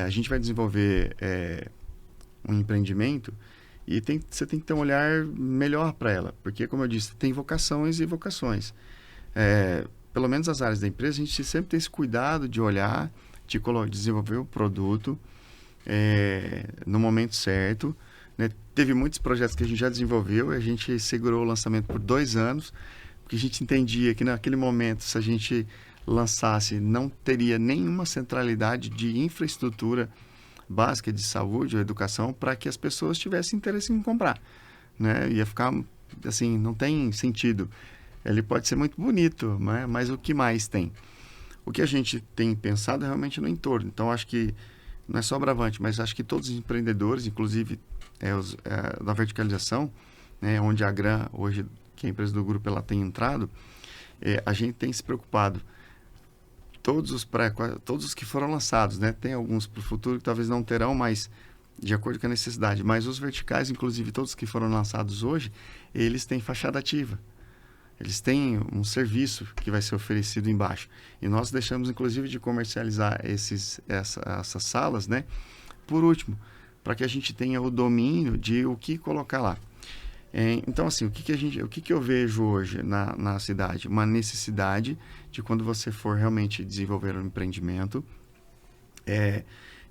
[SPEAKER 3] a gente vai desenvolver um empreendimento e você tem que ter um olhar melhor para ela, porque, como eu disse, tem vocações e vocações. Pelo menos as áreas da empresa, a gente sempre tem esse cuidado de olhar, de desenvolver o produto no momento certo, né? Teve muitos projetos que a gente já desenvolveu e a gente segurou o lançamento por 2 anos, porque a gente entendia que naquele momento, se a gente lançasse, não teria nenhuma centralidade de infraestrutura básica de saúde ou educação para que as pessoas tivessem interesse em comprar, né? Ia ficar assim, não tem sentido. Ele pode ser muito bonito, né? Mas o que mais tem? O que a gente tem pensado é realmente no entorno. Então, acho que não é só Bravante, mas acho que todos os empreendedores, inclusive da verticalização, né, onde a Gran, hoje, que é a empresa do grupo, ela tem entrado, a gente tem se preocupado. Todos os que foram lançados, né? Tem alguns para o futuro que talvez não terão, mas de acordo com a necessidade. Mas os verticais, inclusive todos que foram lançados hoje, eles têm fachada ativa. Eles têm um serviço que vai ser oferecido embaixo. E nós deixamos, inclusive, de comercializar essas salas, né? Por último, para que a gente tenha o domínio de o que colocar lá. Então, assim, o que eu vejo hoje na cidade? Uma necessidade de, quando você for realmente desenvolver um empreendimento,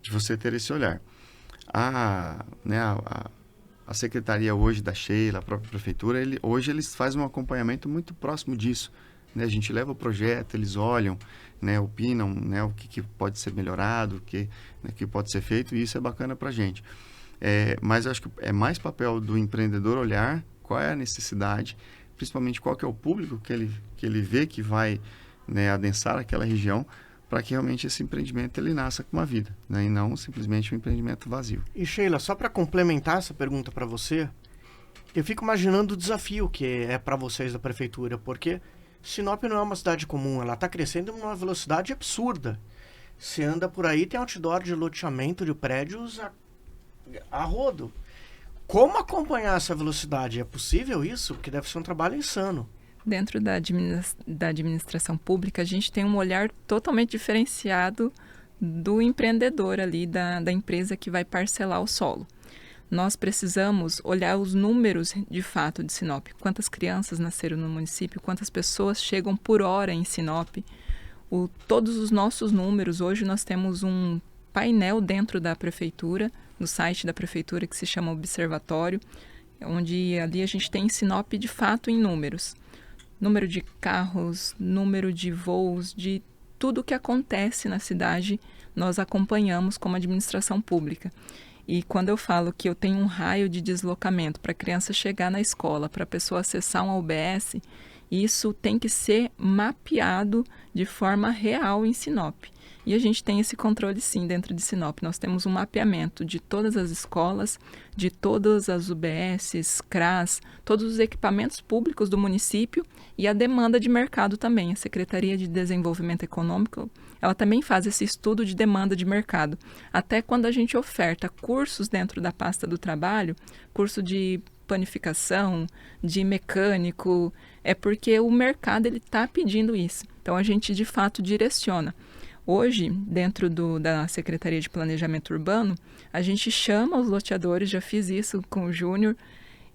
[SPEAKER 3] de você ter esse olhar. A secretaria hoje da Sheila, a própria prefeitura, hoje eles fazem um acompanhamento muito próximo disso, né? A gente leva o projeto, eles olham, né, opinam, né, o que pode ser melhorado, o que pode ser feito, e isso é bacana para a gente. Mas eu acho que é mais papel do empreendedor olhar qual é a necessidade, principalmente qual que é o público que ele vê que vai, né, adensar aquela região, para que realmente esse empreendimento ele nasça com uma vida, né, e não simplesmente um empreendimento vazio.
[SPEAKER 1] E Sheila, só para complementar essa pergunta para você, eu fico imaginando o desafio que é para vocês da prefeitura, porque Sinop não é uma cidade comum, ela está crescendo em uma velocidade absurda. Você anda por aí, tem outdoor de loteamento de prédios a rodo. Como acompanhar essa velocidade? É possível isso? Porque deve ser um trabalho insano.
[SPEAKER 2] Dentro da administração pública, a gente tem um olhar totalmente diferenciado do empreendedor ali, da empresa que vai parcelar o solo. Nós precisamos olhar os números de fato de Sinop. Quantas crianças nasceram no município, quantas pessoas chegam por hora em Sinop. Todos os nossos números, hoje nós temos um painel dentro da prefeitura, no site da prefeitura, que se chama Observatório, onde ali a gente tem Sinop de fato em números. Número de carros, número de voos, de tudo o que acontece na cidade, nós acompanhamos como administração pública. E quando eu falo que eu tenho um raio de deslocamento para a criança chegar na escola, para a pessoa acessar um UBS, isso tem que ser mapeado de forma real em Sinop. E a gente tem esse controle sim dentro de Sinop. Nós temos um mapeamento de todas as escolas, de todas as UBSs, CRAS, todos os equipamentos públicos do município e a demanda de mercado também. A Secretaria de Desenvolvimento Econômico, ela também faz esse estudo de demanda de mercado. Até quando a gente oferta cursos dentro da pasta do trabalho, curso de panificação, de mecânico, é porque o mercado está pedindo isso. Então a gente de fato direciona. Hoje, dentro da Secretaria de Planejamento Urbano, a gente chama os loteadores, já fiz isso com o Júnior,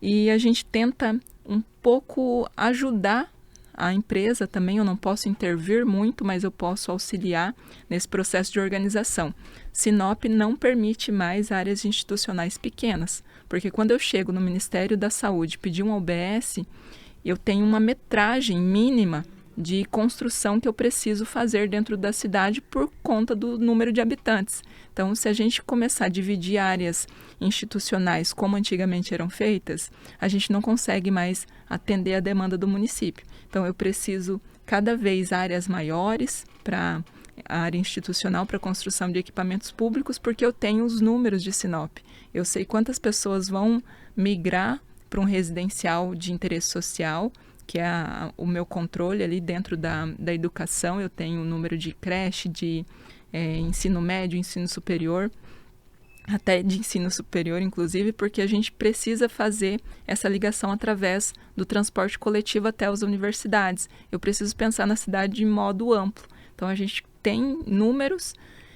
[SPEAKER 2] e a gente tenta um pouco ajudar a empresa também. Eu não posso intervir muito, mas eu posso auxiliar nesse processo de organização. Sinop não permite mais áreas institucionais pequenas, porque quando eu chego no Ministério da Saúde pedir um UBS, eu tenho uma metragem mínima de construção que eu preciso fazer dentro da cidade por conta do número de habitantes. Então, se a gente começar a dividir áreas institucionais como antigamente eram feitas, a gente não consegue mais atender a demanda do município. Então, eu preciso cada vez áreas maiores para a área institucional, para a construção de equipamentos públicos, porque eu tenho os números de Sinop. Eu sei quantas pessoas vão migrar para um residencial de interesse social, que é o meu controle ali dentro da educação. Eu tenho o número de creche, de ensino médio, ensino superior, até de ensino superior, inclusive, porque a gente precisa fazer essa ligação através do transporte coletivo até as universidades. Eu preciso pensar na cidade de modo amplo. Então, a gente tem números,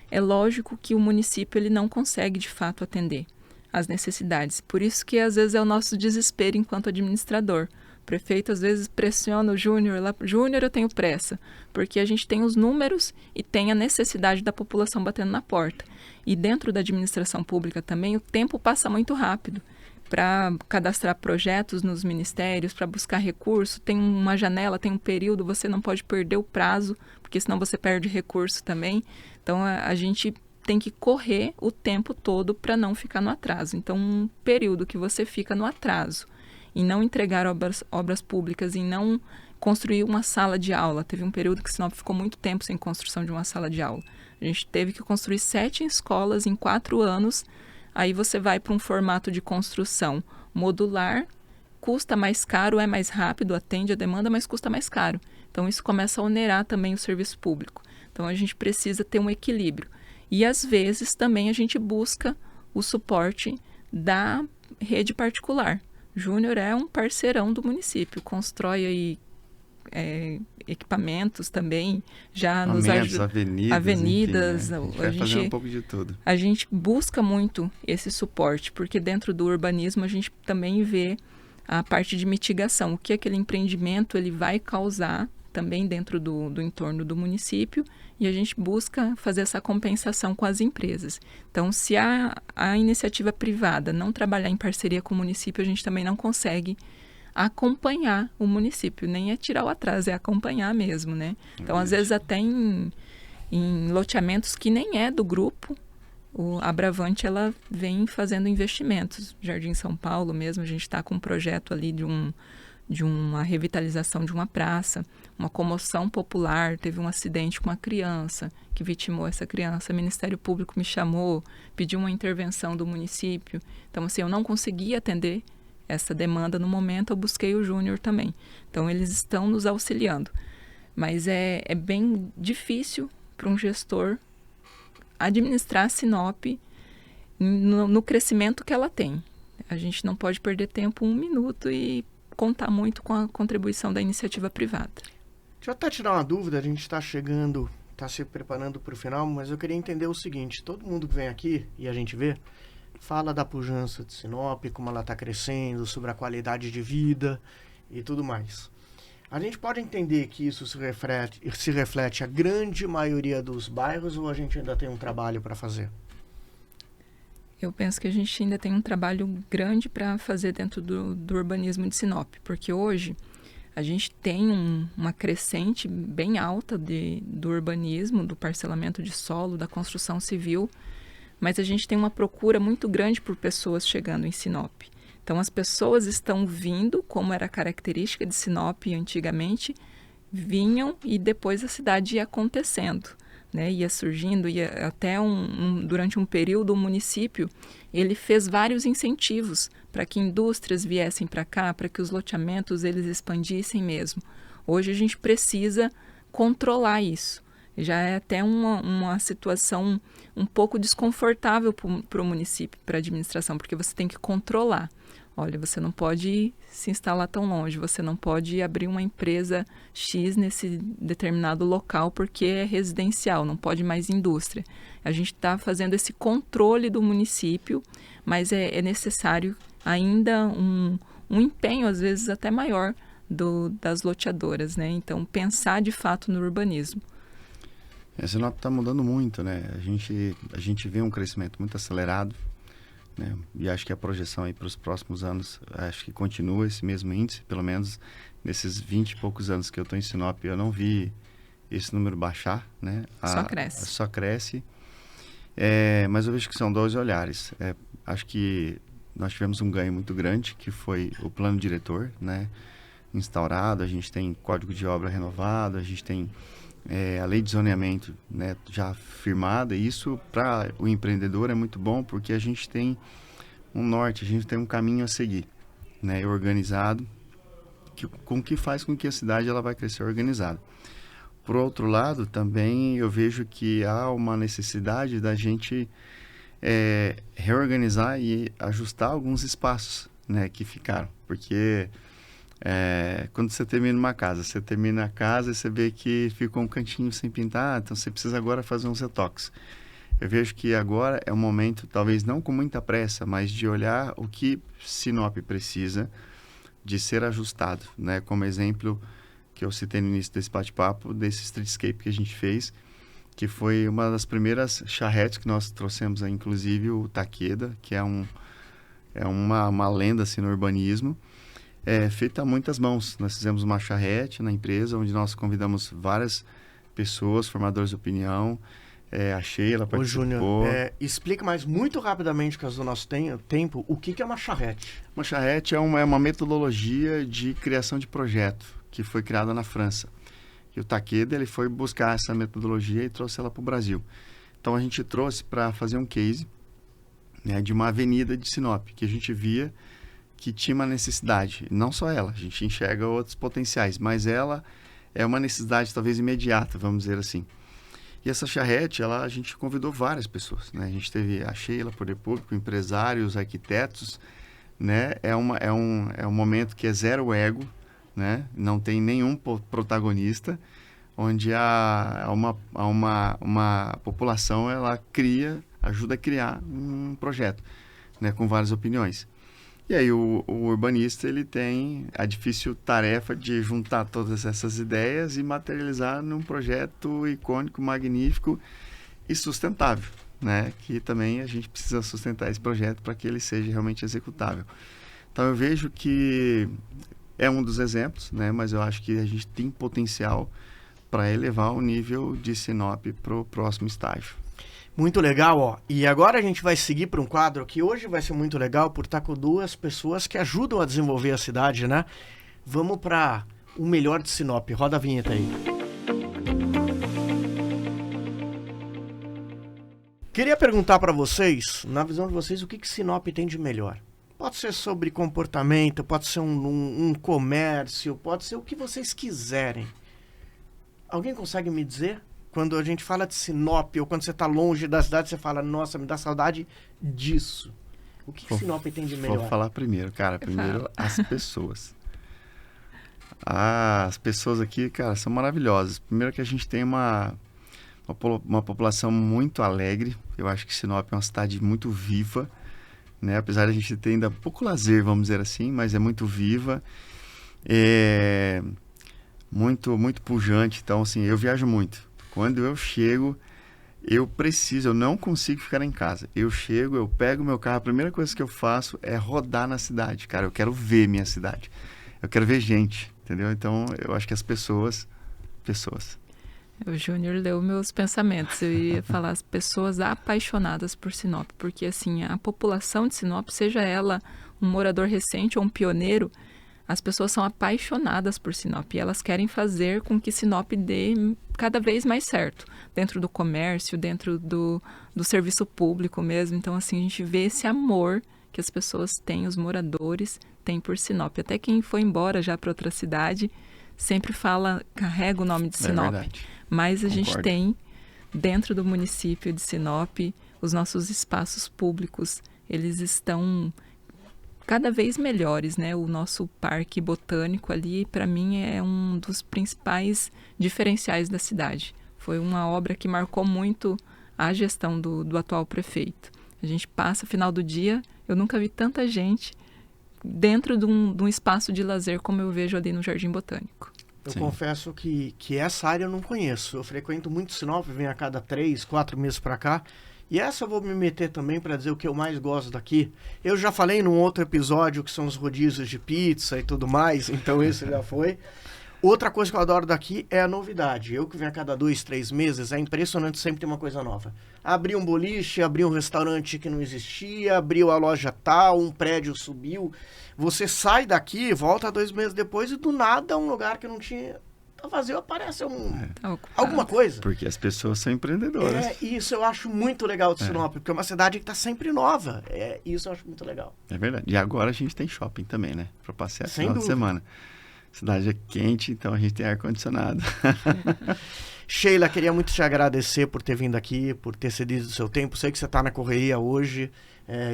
[SPEAKER 2] é lógico que o município ele não consegue, de fato, atender às necessidades. Por isso que, às vezes, é o nosso desespero enquanto administrador. O prefeito às vezes pressiona o Júnior, Júnior, eu tenho pressa, porque a gente tem os números e tem a necessidade da população batendo na porta. E dentro da administração pública também, o tempo passa muito rápido. Para cadastrar projetos nos ministérios, para buscar recurso, tem uma janela, tem um período, você não pode perder o prazo, porque senão você perde recurso também. Então, a gente tem que correr o tempo todo para não ficar no atraso. Então, um período que você fica no atraso, em não entregar obras públicas, em não construir uma sala de aula. Teve um período que Sinop ficou muito tempo sem construção de uma sala de aula. A gente teve que construir 7 escolas em 4 anos. Aí você vai para um formato de construção modular, custa mais caro, é mais rápido, atende a demanda, mas custa mais caro. Então isso começa a onerar também o serviço público. Então a gente precisa ter um equilíbrio. E às vezes também a gente busca o suporte da rede particular. Júnior é um parceirão do município, constrói aí equipamentos também, já nos
[SPEAKER 3] avenidas,
[SPEAKER 2] a
[SPEAKER 3] gente vai fazer um pouco de tudo.
[SPEAKER 2] A gente busca muito esse suporte, porque dentro do urbanismo a gente também vê a parte de mitigação, o que aquele empreendimento ele vai causar também dentro do entorno do município, e a gente busca fazer essa compensação com as empresas. Então, se a iniciativa privada não trabalhar em parceria com o município, a gente também não consegue acompanhar o município, nem é tirar o atraso, é acompanhar mesmo, né? Então, às vezes até em loteamentos que nem é do grupo, a Bravante, ela vem fazendo investimentos. Jardim São Paulo mesmo, a gente está com um projeto ali de uma revitalização de uma praça, uma comoção popular, teve um acidente com uma criança, que vitimou essa criança, o Ministério Público me chamou, pediu uma intervenção do município. Então, assim, eu não consegui atender essa demanda no momento, eu busquei o Júnior também. Então, eles estão nos auxiliando. Mas é bem difícil para um gestor administrar a Sinop no crescimento que ela tem. A gente não pode perder tempo 1 minuto e contar muito com a contribuição da iniciativa privada.
[SPEAKER 1] Deixa eu até tirar uma dúvida, a gente está chegando, está se preparando para o final, mas eu queria entender o seguinte, todo mundo que vem aqui e a gente vê, fala da pujança de Sinop, como ela está crescendo, sobre a qualidade de vida e tudo mais. A gente pode entender que isso se reflete a grande maioria dos bairros, ou a gente ainda tem um trabalho para fazer?
[SPEAKER 2] Eu penso que a gente ainda tem um trabalho grande para fazer dentro do urbanismo de Sinop, porque hoje a gente tem uma crescente bem alta do urbanismo, do parcelamento de solo, da construção civil, mas a gente tem uma procura muito grande por pessoas chegando em Sinop. Então, as pessoas estão vindo, como era a característica de Sinop antigamente, vinham e depois a cidade ia acontecendo, né? Ia surgindo, até durante um período o município ele fez vários incentivos para que indústrias viessem para cá, para que os loteamentos eles expandissem mesmo. Hoje a gente precisa controlar isso. Já é até uma situação um pouco desconfortável para o município, para a administração, porque você tem que controlar. Olha, você não pode se instalar tão longe, você não pode abrir uma empresa X nesse determinado local porque é residencial, não pode mais indústria. A gente está fazendo esse controle do município, mas é necessário ainda um empenho, às vezes até maior, das loteadoras, né? Então, pensar de fato no urbanismo.
[SPEAKER 3] Sinop está mudando muito, né? A gente vê um crescimento muito acelerado, né? E acho que a projeção aí para os próximos anos, acho que continua esse mesmo índice, pelo menos nesses 20 e poucos anos que eu estou em Sinop, eu não vi esse número baixar, né? Só cresce. Mas eu vejo que são 2 olhares. Acho que nós tivemos um ganho muito grande, que foi o plano diretor, né? Instaurado, a gente tem código de obra renovado, a gente tem a lei de zoneamento, né, já firmada. E isso para o empreendedor é muito bom, porque a gente tem um norte, a gente tem um caminho a seguir, né, organizado, que faz com que a cidade ela vai crescer organizada. Por outro lado, também eu vejo que há uma necessidade da gente reorganizar e ajustar alguns espaços, né, que ficaram, porque quando você termina uma casa, você termina a casa e você vê que ficou um cantinho sem pintar, então você precisa agora fazer uns retoques. Eu vejo que agora é um momento, talvez não com muita pressa, mas de olhar o que Sinop precisa de ser ajustado, né? Como exemplo que eu citei no início desse bate-papo, desse streetscape que a gente fez, que foi uma das primeiras charretes que nós trouxemos, inclusive o Takeda, que é uma lenda assim, no urbanismo, feita a muitas mãos. Nós fizemos uma charrete na empresa, onde nós convidamos várias pessoas, formadores de opinião. A Sheila participou.
[SPEAKER 1] Ô, Júnior, explica mais muito rapidamente, caso do nosso tempo, o que é uma charrete?
[SPEAKER 3] Uma charrete é uma metodologia de criação de projeto, que foi criada na França. E o Takeda, ele foi buscar essa metodologia e trouxe ela para o Brasil. Então, a gente trouxe para fazer um case, né, de uma avenida de Sinop, que a gente via que tinha uma necessidade. Não só ela, a gente enxerga outros potenciais, mas ela é uma necessidade talvez imediata, vamos dizer assim. E essa charrete, a gente convidou várias pessoas, né? A gente teve a Sheila, poder público, empresários, arquitetos, né? É um momento que é zero ego, né? Não tem nenhum protagonista, onde uma população ela ajuda a criar um projeto, né? Com várias opiniões. E aí o urbanista ele tem a difícil tarefa de juntar todas essas ideias e materializar num projeto icônico, magnífico e sustentável, né? Que também a gente precisa sustentar esse projeto para que ele seja realmente executável. Então eu vejo que é um dos exemplos, né? Mas eu acho que a gente tem potencial para elevar o nível de Sinop para o próximo estágio.
[SPEAKER 1] Muito legal, ó. E agora a gente vai seguir para um quadro que hoje vai ser muito legal por estar com duas pessoas que ajudam a desenvolver a cidade, né? Vamos para o melhor de Sinop. Roda a vinheta aí. Queria perguntar para vocês, na visão de vocês, o que Sinop tem de melhor? Pode ser sobre comportamento, pode ser um comércio, pode ser o que vocês quiserem. Alguém consegue me dizer? Quando a gente fala de Sinop, ou quando você está longe da cidade, você fala, nossa, me dá saudade disso. O que Sinop tem de melhor?
[SPEAKER 3] Vou falar primeiro, cara. Primeiro, as pessoas. As pessoas aqui, cara, são maravilhosas. Primeiro que a gente tem uma população muito alegre. Eu acho que Sinop é uma cidade muito viva, né? Apesar de a gente ter ainda pouco lazer, vamos dizer assim, mas é muito viva. Muito, muito pujante. Então, assim, eu viajo muito. Quando eu chego, eu não consigo ficar em casa. Eu chego, eu pego meu carro, a primeira coisa que eu faço é rodar na cidade, cara. Eu quero ver minha cidade. Eu quero ver gente, entendeu? Então, eu acho que as pessoas.
[SPEAKER 2] O Júnior leu meus pensamentos. Eu ia falar as pessoas apaixonadas por Sinop, porque assim, a população de Sinop, seja ela um morador recente ou um pioneiro, as pessoas são apaixonadas por Sinop e elas querem fazer com que Sinop dê cada vez mais certo, dentro do comércio, dentro do serviço público mesmo. Então, assim, a gente vê esse amor que as pessoas têm, os moradores têm por Sinop. Até quem foi embora já para outra cidade sempre carrega o nome de Sinop.
[SPEAKER 3] É verdade.
[SPEAKER 2] Mas a
[SPEAKER 3] Concordo.
[SPEAKER 2] gente tem, dentro do município de Sinop, os nossos espaços públicos, eles estão cada vez melhores, né? O nosso parque botânico ali, para mim, é um dos principais diferenciais da cidade. Foi uma obra que marcou muito a gestão do atual prefeito. A gente passa, final do dia, eu nunca vi tanta gente dentro de um espaço de lazer como eu vejo ali no Jardim Botânico.
[SPEAKER 1] Eu
[SPEAKER 3] Sim.
[SPEAKER 1] confesso que essa área eu não conheço. Eu frequento muito Sinop, venho a cada 3, 4 meses para cá. E essa eu vou me meter também para dizer o que eu mais gosto daqui. Eu já falei num outro episódio que são os rodízios de pizza e tudo mais, então esse já foi. Outra coisa que eu adoro daqui é a novidade. Eu que venho a cada 2, 3 meses, é impressionante, sempre tem uma coisa nova. Abri um boliche, abri um restaurante que não existia, abriu a loja tal, um prédio subiu. Você sai daqui, volta 2 meses depois e do nada um lugar que não tinha... tá vazio, aparece alguma coisa.
[SPEAKER 3] Porque as pessoas são empreendedoras.
[SPEAKER 1] Isso eu acho muito legal de Sinop, porque é uma cidade que está sempre nova. Isso eu acho muito legal.
[SPEAKER 3] É verdade. E agora a gente tem shopping também, né? Para passear
[SPEAKER 1] Sem
[SPEAKER 3] final
[SPEAKER 1] dúvida.
[SPEAKER 3] de semana. A cidade é quente, então a gente tem ar-condicionado.
[SPEAKER 1] Sheila, queria muito te agradecer por ter vindo aqui, por ter cedido o seu tempo. Sei que você está na correria hoje,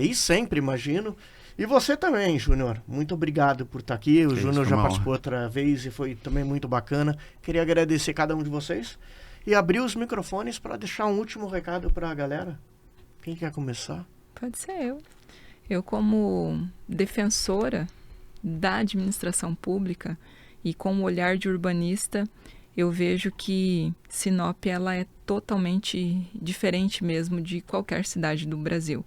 [SPEAKER 1] e sempre, imagino. E você também, Júnior. Muito obrigado por estar aqui. O Júnior já participou outra vez e foi também muito bacana. Queria agradecer cada um de vocês e abrir os microfones para deixar um último recado para a galera. Quem quer começar?
[SPEAKER 2] Pode ser eu. Eu, como defensora da administração pública e com o olhar de urbanista, eu vejo que Sinop ela é totalmente diferente mesmo de qualquer cidade do Brasil.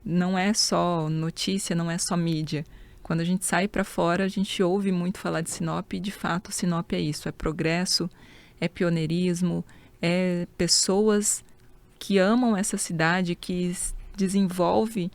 [SPEAKER 2] Não é só notícia, não é só mídia. Quando a gente sai para fora, a gente ouve muito falar de Sinop e, de fato, Sinop é isso. É progresso, é pioneirismo, é pessoas que amam essa cidade, que desenvolve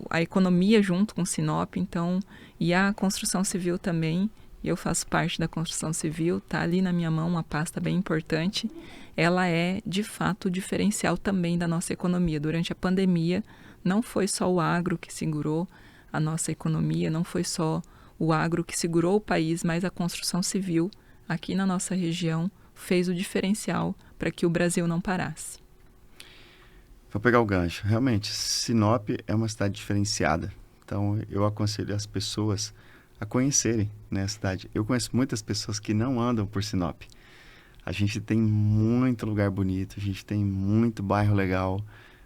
[SPEAKER 2] a economia junto com Sinop, então, e a construção civil também. E eu faço parte da construção civil, está ali na minha mão uma pasta bem importante. Ela é, de fato, o diferencial também da nossa economia. Durante a pandemia, não foi só o agro que segurou a nossa economia, não foi só o agro que segurou o país, mas a construção civil aqui na nossa região fez o diferencial para que o Brasil não parasse.
[SPEAKER 3] Vou pegar o gancho. Realmente, Sinop é uma cidade diferenciada. Então, eu aconselho as pessoas a conhecerem, né, a cidade. Eu conheço muitas pessoas que não andam por Sinop. A gente tem muito lugar bonito, a gente tem muito bairro legal.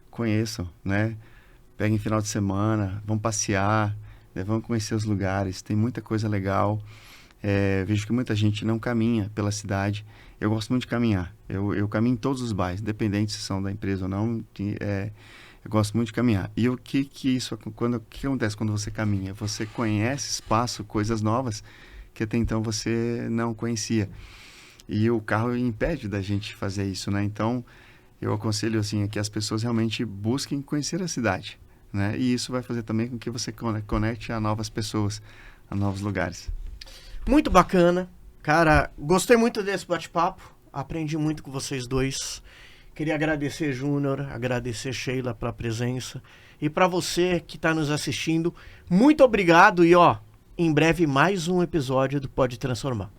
[SPEAKER 3] Conheçam, né? Peguem final de semana, vão passear, né? Vão conhecer os lugares, tem muita coisa legal. Vejo que muita gente não caminha pela cidade. Eu gosto muito de caminhar. Eu caminho em todos os bairros, independente se são da empresa ou não. Eu gosto muito de caminhar. E o que acontece quando você caminha? Você conhece espaço, coisas novas que até então você não conhecia. E o carro impede da gente fazer isso, né? Então, eu aconselho assim que as pessoas realmente busquem conhecer a cidade, né? E isso vai fazer também com que você conecte a novas pessoas, a novos lugares.
[SPEAKER 1] Muito bacana. Cara, gostei muito desse bate-papo. Aprendi muito com vocês dois. Queria agradecer, Júnior, agradecer, Sheila, pela presença. E para você que está nos assistindo, muito obrigado. E, em breve mais um episódio do Pode Transformar.